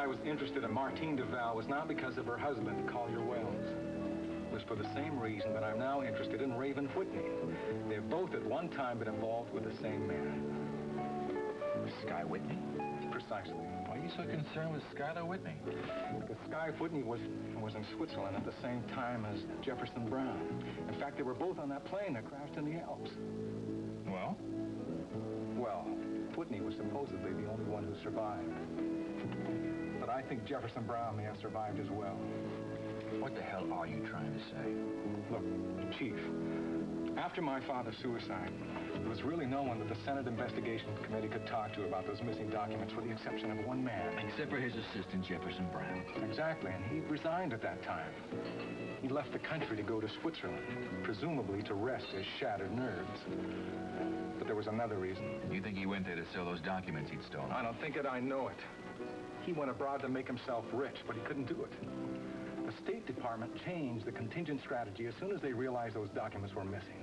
I was interested in Martine Duval was not because of her husband, Collier Wells. It was for the same reason that I'm now interested in Raven Whitney. They've both at one time been involved with the same man. Sky Whitney? Precisely. Why are you so concerned with Skylar Whitney? Because Sky Whitney was in Switzerland at the same time as Jefferson Brown. In fact, they were both on that plane that crashed in the Alps. Well? Well, Whitney was supposedly the only one who survived. But I think Jefferson Brown may have survived as well. What the hell are you trying to say? Look, Chief, after my father's suicide, there was really no one that the Senate Investigation Committee could talk to about those missing documents, with the exception of one man. Except for his assistant, Jefferson Brown. Exactly, and he resigned at that time. He left the country to go to Switzerland, presumably to rest his shattered nerves. But there was another reason. You think he went there to sell those documents he'd stolen? I don't think it, I know it. He went abroad to make himself rich, but he couldn't do it. The State Department changed the contingent strategy as soon as they realized those documents were missing.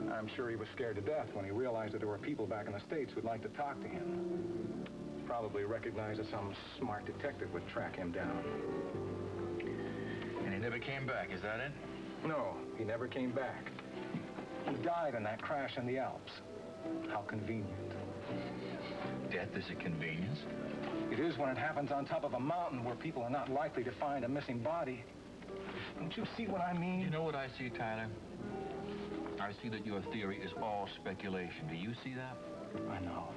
I'm sure he was scared to death when he realized that there were people back in the States who'd like to talk to him. Probably recognized that some smart detective would track him down. And he never came back, is that it? No, he never came back. He died in that crash in the Alps. How convenient. Death is a convenience? It is when it happens on top of a mountain where people are not likely to find a missing body. Don't you see what I mean? You know what I see, Tyler? I see that your theory is all speculation. Do you see that? I know.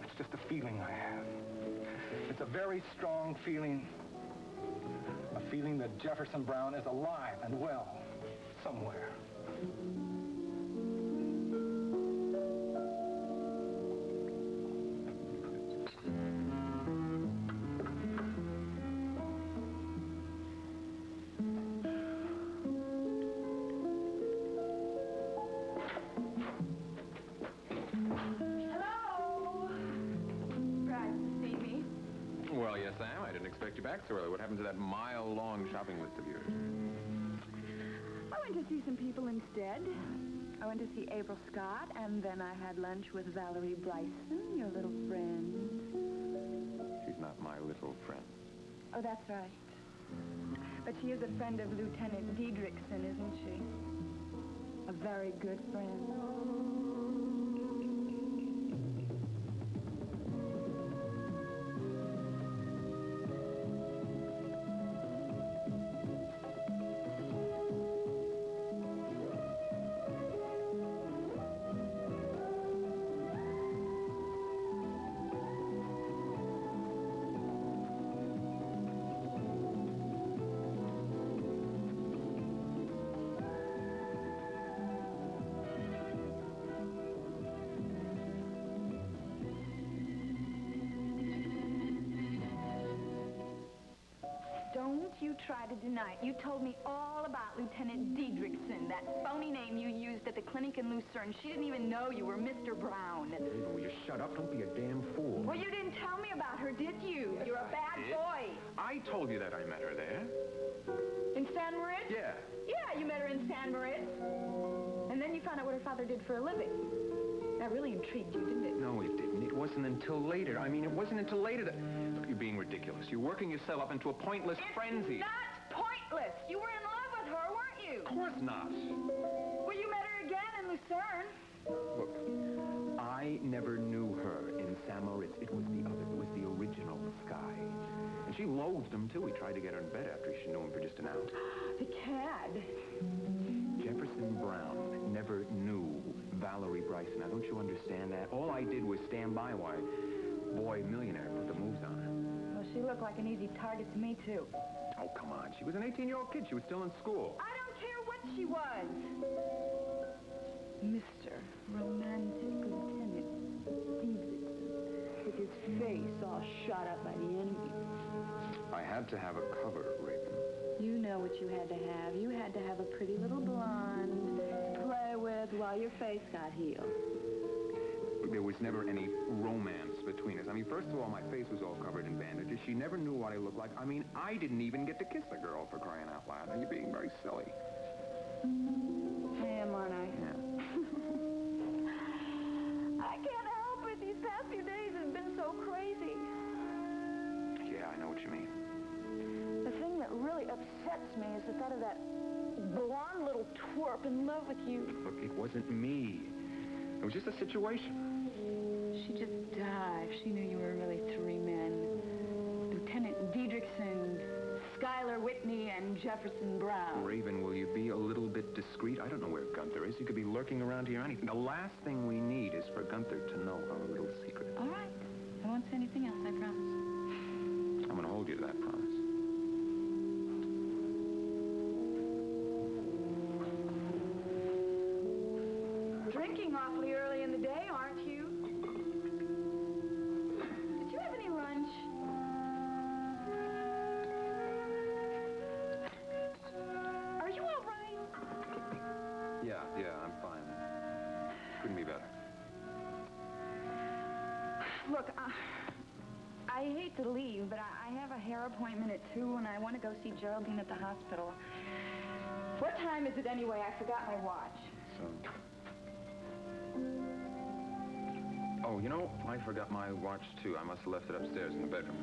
It's just a feeling I have. It's a very strong feeling. A feeling that Jefferson Brown is alive and well somewhere. Back so early. What happened to that mile-long shopping list of yours? I went to see some people instead. I went to see April Scott, and then I had lunch with Valerie Bryson, your little friend. She's not my little friend. Oh, that's right. But she is a friend of Lieutenant Diedrichson, isn't she? A very good friend. Try to deny it. You told me all about Lieutenant Diedrichson, that phony name you used at the clinic in Lucerne. She didn't even know you were Mr. Brown. Will you shut up? Don't be a damn fool. Well, you didn't tell me about her, did you? Yes, You're a bad boy. I told you that I met her there. In San Moritz? Yeah. Yeah, you met her in San Moritz. And then you found out what her father did for a living. That really intrigued you, didn't it? No, it didn't. It wasn't until later. I mean, it wasn't until later that... Look, you're being ridiculous. You're working yourself up into a pointless frenzy. It's not pointless. You were in love with her, weren't you? Of course not. Well, you met her again in Lucerne. Look, I never knew her in San Moritz. It was the other. It was the original Sky. And she loathed him, too. We tried to get her in bed after she knew him for just an hour. The cad. Jefferson Brown never knew Valerie Bryson. Now, don't you understand that? All I did was stand by while boy millionaire put the moves on her. Well, she looked like an easy target to me, too. Oh, come on. She was an 18-year-old kid. She was still in school. I don't care what she was. Mr. Romantic Lieutenant Diedrichson, with his face all shot up by the enemy. I had to have a cover, Raven. You know what you had to have. You had to have a pretty little blonde to play with while your face got healed. There was never any romance between us. I mean, first of all, my face was all covered in bandages. She never knew what I looked like. I mean, I didn't even get to kiss the girl, for crying out loud. Now, you're being very silly. I am, aren't I? Yeah. I can't help it. These past few days have been so crazy. Yeah, I know what you mean. The thing that really upsets me is the thought of that blonde little twerp in love with you. Look, it wasn't me. It was just a situation. She'd just die if she knew you were really three men. Lieutenant Diedrichson, Schuyler Whitney, and Jefferson Brown. Raven, will you be a little bit discreet? I don't know where Gunther is. He could be lurking around here or anything. The last thing we need is for Gunther to know our little secret. All right. I won't say anything else, I promise. I'm going to hold you to that promise. Drinking awfully early in the day, aren't you? Did you have any lunch? Are you all right? Yeah, I'm fine. Couldn't be better. Look, I hate to leave, but I have a hair appointment at 2, and I want to go see Geraldine at the hospital. What time is it anyway? I forgot my watch. So... Oh, you know, I forgot my watch, too. I must have left it upstairs in the bedroom.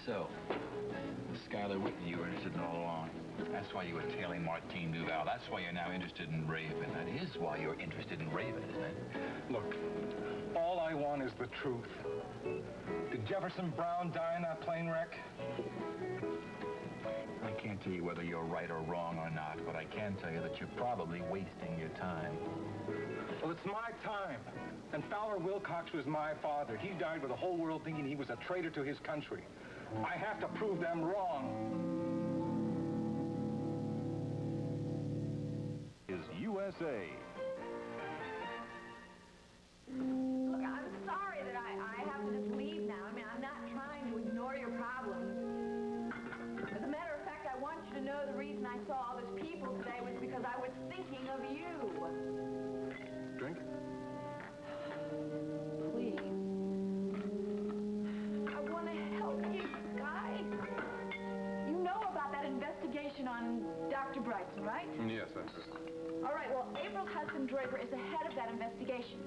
So, Schuyler Whitney you were interested in all along. That's why you were tailing Martine Duval. That's why you're now interested in Raven. That is why you're interested in Raven, isn't it? Look, all I want is the truth. Did Jefferson Brown die in that plane wreck? I can't tell you whether you're right or wrong or not, but I can tell you that you're probably wasting your time. Well, it's my time. And Fowler Wilcox was my father. He died with the whole world thinking he was a traitor to his country. I have to prove them wrong. Is USA. Look, I'm sorry that I have to just leave now. I mean, I'm not trying to ignore your problems. As a matter of fact, I want you to know the reason I saw all those people today was because I was thinking of you. Drink? Please. I want to help you, Guy. You know about that investigation on Dr. Bryson, right? Yes, that's it. All right, well, April Hudson-Draper is the head of that investigation.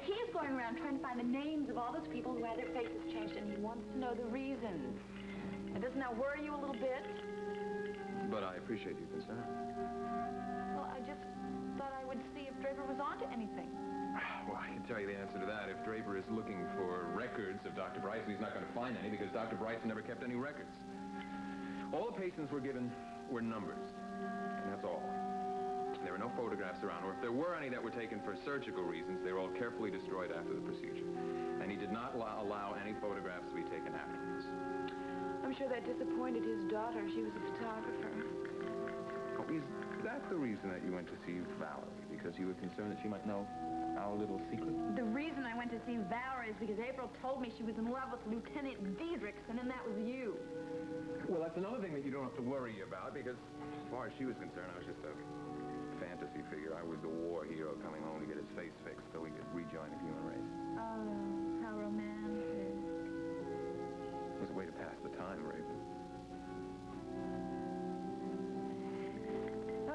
He is going around trying to find the names of all those people who had their faces changed, and he wants to know the reasons. Now, doesn't that worry you a little bit? But I appreciate your concern. Well, I just thought I would see if Draper was onto anything. Well, I can tell you the answer to that. If Draper is looking for records of Dr. Bryson, he's not going to find any because Dr. Bryson never kept any records. All the patients were given were numbers, and that's all. There were no photographs around, or if there were any that were taken for surgical reasons, they were all carefully destroyed after the procedure. And he did not allow any photographs to be taken afterwards. I'm sure that disappointed his daughter. She was a photographer. Oh, is that the reason that you went to see Valerie? Because you were concerned that she might know our little secret? The reason I went to see Valerie is because April told me she was in love with Lieutenant Diedrichson, and that was you. Well, that's another thing that you don't have to worry about, because as far as she was concerned, I was just a fantasy figure. I was the war hero coming home to get his face fixed so we could rejoin the human race. Oh, how romantic. It was a way to pass the time, Raven.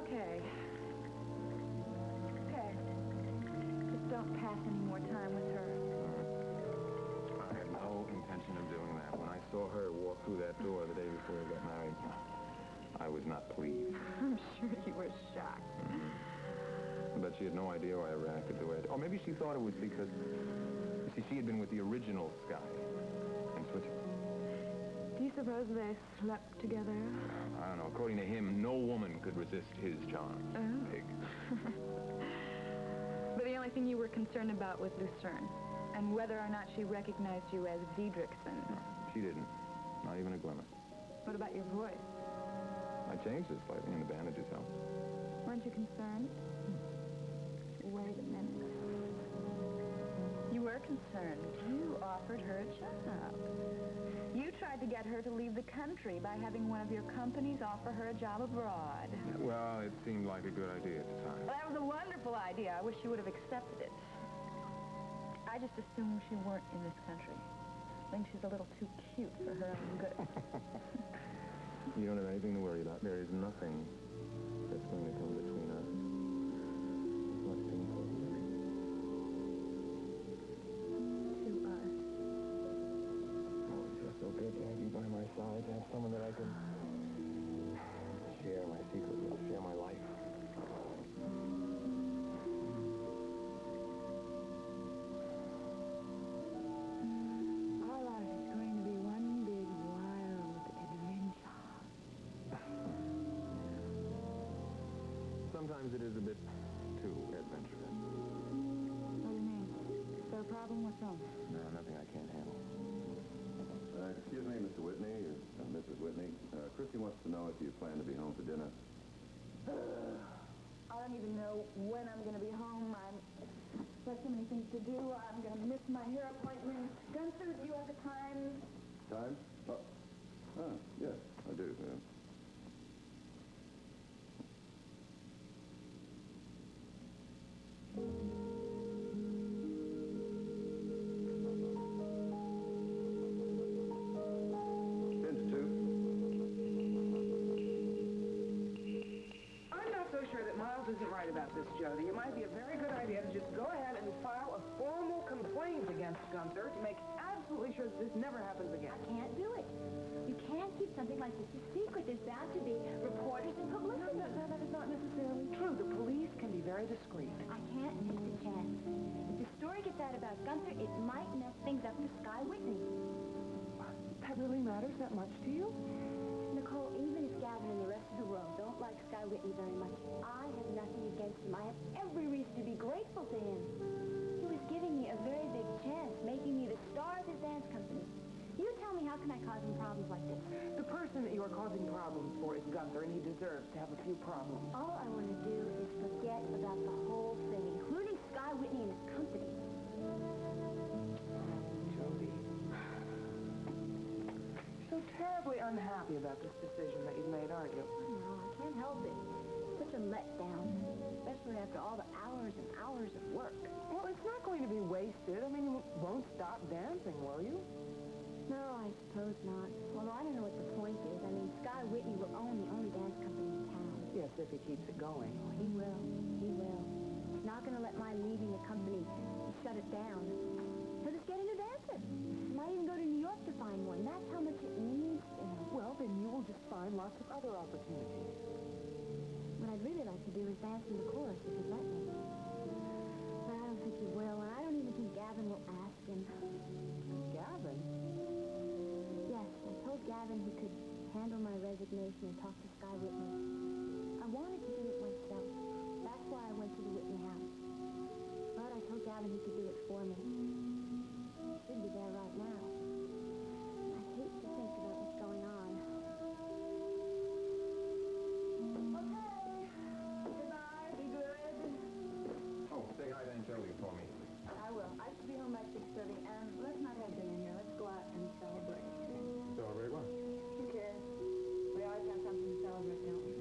Okay. Just don't pass any more time with her. I had no intention of doing that. When I saw her walk through that door the day before we got married, I was not pleased. I'm sure you were shocked. But she had no idea why I reacted the way I did. Or maybe she thought it was because, you see, she had been with the original Sky in Switzerland. Do you suppose they slept together? I don't know. According to him, no woman could resist his charm. Oh. Pig. But the only thing you were concerned about was Lucerne, and whether or not she recognized you as Diedrichson. No, she didn't. Not even a glimmer. What about your voice? I changed it slightly, and the bandages helped. Weren't you concerned? Wait a minute. You were concerned. You offered her a job. You tried tried to get her to leave the country by having one of your companies offer her a job abroad. Well, it seemed like a good idea at the time. Well, that was a wonderful idea. I wish she would have accepted it. I just assumed she weren't in this country. I think she's a little too cute for her own good. You don't have anything to worry about. There is nothing that's going to come between us. What's important? To us. Oh, it's just so good to have you by my side, to have someone that I can share my secret with, share my life. Our life is going to be one big wild adventure. Sometimes it is a bit too adventurous. What do you mean? Is there a problem? What's wrong? No, nothing I can't handle. Excuse me, Mr. Whitney, or Mrs. Whitney. Christy wants to know if you plan to be home for dinner. I don't even know when I'm going to be home. There's so many things to do. I'm going to miss my hair appointment. Gunther, do you have the time? Time? Yes, I do. Isn't right about this, Jody. It might be a very good idea to just go ahead and file a formal complaint against Gunther to make absolutely sure that this never happens again. I can't do it. You can't keep something like this a secret. There's bound to be reporters and publicity. No, that is not necessarily true. The police can be very discreet. I can't miss the chance. If the story gets out about Gunther, it might mess things up for Sky Whitney. That really matters that much to you? Nicole, even if Gavin and the rest of the world don't like Sky Whitney very much, I have nothing against him. I have every reason to be grateful to him. He was giving me a very big chance, making me the star of his dance company. You tell me, how can I cause him problems like this? The person that you are causing problems for is Gunther, and he deserves to have a few problems. All I want to do is forget about the whole thing, including Sky Whitney and his company. Jody. So terribly unhappy about this decision that you've made, aren't you? No, I can't help it. Such a letdown, especially after all the hours and hours of work. Well, it's not going to be wasted. I mean, you won't stop dancing, will you? No, I suppose not. Although I don't know what the point is. I mean, Sky Whitney will own the only dance company in town. Yes, if he keeps it going. Oh, he will. He will. He's not going to let my leaving the company shut it down. He'll just get a new dancer. He might even go to New York to find one. That's how much it means to him. Well, then you will just find lots of other opportunities. What I'd really like to do is dance in the chorus, if he'd let me. But I don't think he will, and I don't even think Gavin will ask him. Gavin? Yes, I told Gavin he could handle my resignation and talk to Sky Whitney. I wanted to do it myself. That's why I went to the Whitney house. But I told Gavin he could do it for me. He should be there right now. I hate to think about what's going on. Goodbye. Be good. Oh, say hi to Aunt Jody for me. I will. I should be home by 6:30, and let's not have dinner here. Let's go out and celebrate. Celebrate what? Who cares? We always have something to celebrate, don't we?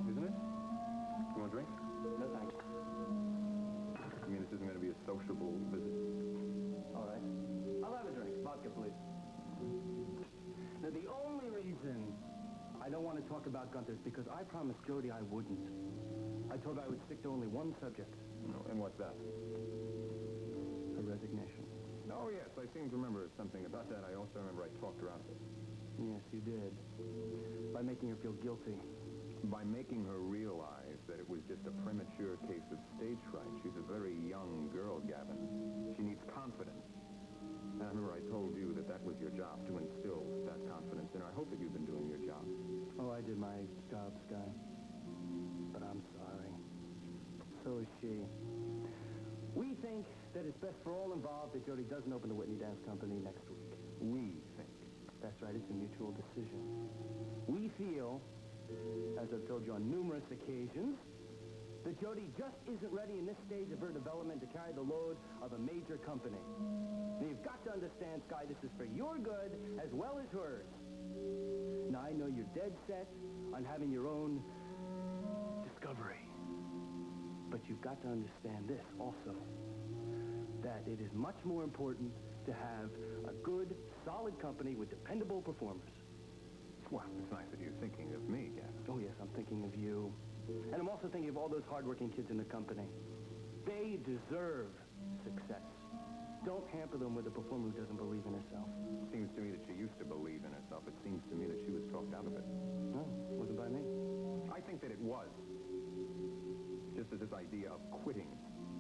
isn't it? You want a drink? No, thanks. You mean this isn't going to be a sociable visit? All right. I'll have a drink. Vodka, please. Now, the only reason I don't want to talk about Gunther is because I promised Jody I wouldn't. I told her I would stick to only one subject. No, and what's that? Her resignation. Oh, yes, I seem to remember something about that. I also remember I talked her out of it. Yes, you did. By making her feel guilty. By making her realize that it was just a premature case of stage fright. She's a very young girl, Gavin. She needs confidence. And I remember I told you that that was your job, to instill that confidence in her. I hope that you've been doing your job. Oh, I did my job, Sky. But I'm sorry. So is she. We think that it's best for all involved that Jody doesn't open the Whitney Dance Company next week. We think. That's right, it's a mutual decision. We feel, as I've told you on numerous occasions, that Jody just isn't ready in this stage of her development to carry the load of a major company. Now, you've got to understand, Sky, this is for your good as well as hers. Now, I know you're dead set on having your own discovery. But you've got to understand this also, that it is much more important to have a good, solid company with dependable performers. Well, it's nice that you're thinking of me, Gavin. Oh, yes, I'm thinking of you. And I'm also thinking of all those hardworking kids in the company. They deserve success. Don't hamper them with a performer who doesn't believe in herself. It seems to me that she used to believe in herself. It seems to me that she was talked out of it. No, wasn't by me. I think that it was. Just as this idea of quitting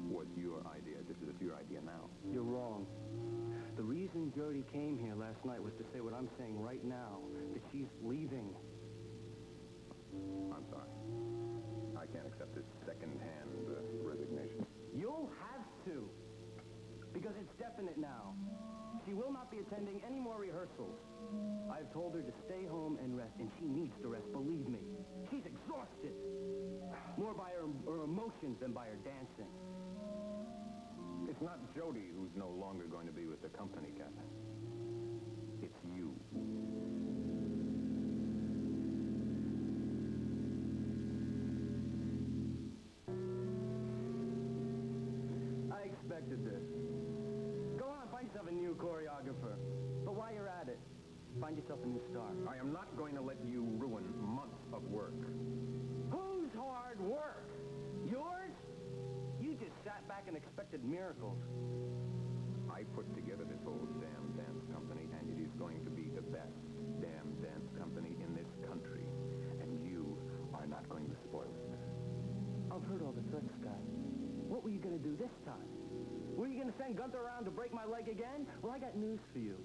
was your idea, just as it's your idea now. You're wrong. The reason Jody came here last night was to say what I'm saying right now, that she's leaving. I'm sorry. I can't accept this second-hand resignation. You'll have to, because it's definite now. She will not be attending any more rehearsals. I've told her to stay home and rest, and she needs to rest, believe me. She's exhausted. More by her emotions than by her dancing. It's not Jody who's no longer going to be with the company, Gavin. It's you. I expected this. Go on, find yourself a new choreographer. But while you're at it, find yourself a new star. I am not going to let you ruin months of work. Whose hard work? Yours? You just sat back and expected miracles. I put together this whole damn dance company, and it is going to be the best damn dance company in this country. And you are not going to spoil it. I've heard all the threats, Scott. What were you going to do this time? Were you going to send Gunther around to break my leg again? Well, I got news for you.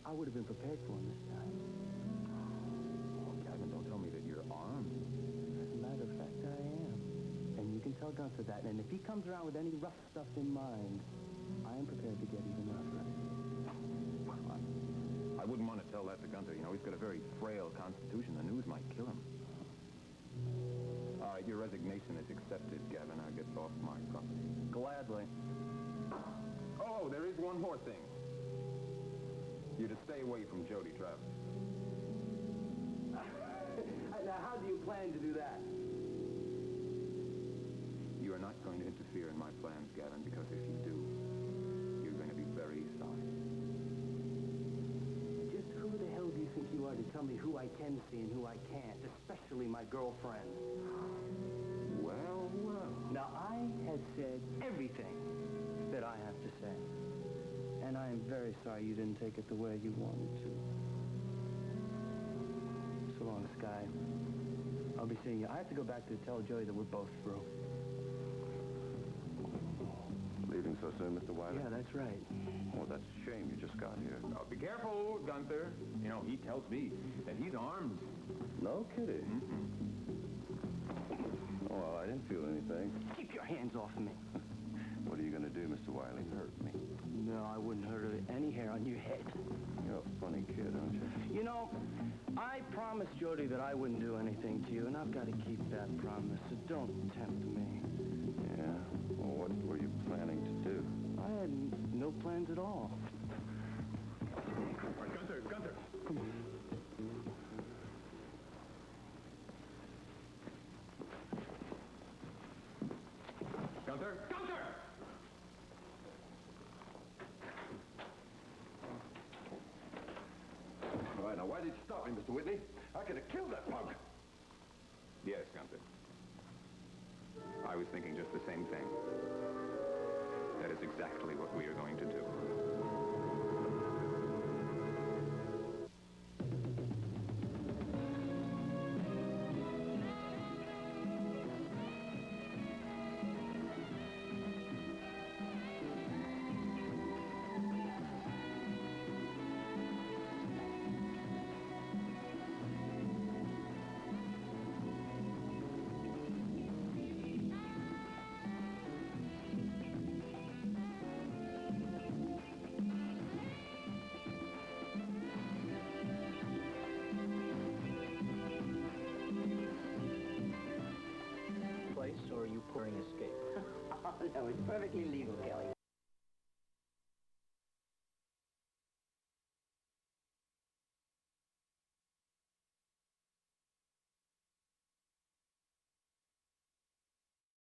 I would have been prepared for him this time. Oh, Gavin, don't tell me that you're armed. As a matter of fact, I am. And you can tell Gunther that. And if he comes around with any rough stuff in mind, I am prepared to get even rougher. Well, I wouldn't want to tell that to Gunther. You know, he's got a very frail constitution. The news might kill him. All right, your resignation is accepted, Gavin. I get off my property. Gladly. Oh, there is one more thing. You're to stay away from Jody Travis. Now, how do you plan to do that? You are not going to interfere in my plans, Gavin, because if you do, you're going to be very sorry. Just who the hell do you think you are to tell me who I can see and who I can't, especially my girlfriend? Well, well. Now, I have said everything that I have to say. And I am very sorry you didn't take it the way you wanted to. So long, Sky. I'll be seeing you. I have to go back to tell Jody that we're both through. Leaving so soon, Mr. Wiley? Yeah, that's right. Well, that's a shame. You just got here. Oh, be careful, Gunther. You know, he tells me that he's armed. No kidding. Mm-hmm. Oh, well, I didn't feel anything. Keep your hands off me. What are you going to do, Mr. Wiley? Hurt me? No, I wouldn't hurt any hair on your head. You're a funny kid, aren't you? You know, I promised Jody that I wouldn't do anything to you, and I've got to keep that promise, so don't tempt me. Yeah? Well, what were you planning to do? I had no plans at all. All right, Gunther. Come on. why did you stop me, Mr. Whitney? I could have killed that punk. Yes, Gunther. I was thinking just the same thing. That is exactly what we are going to do. Or are you pouring escape? Oh, no, it's perfectly legal, Kelly.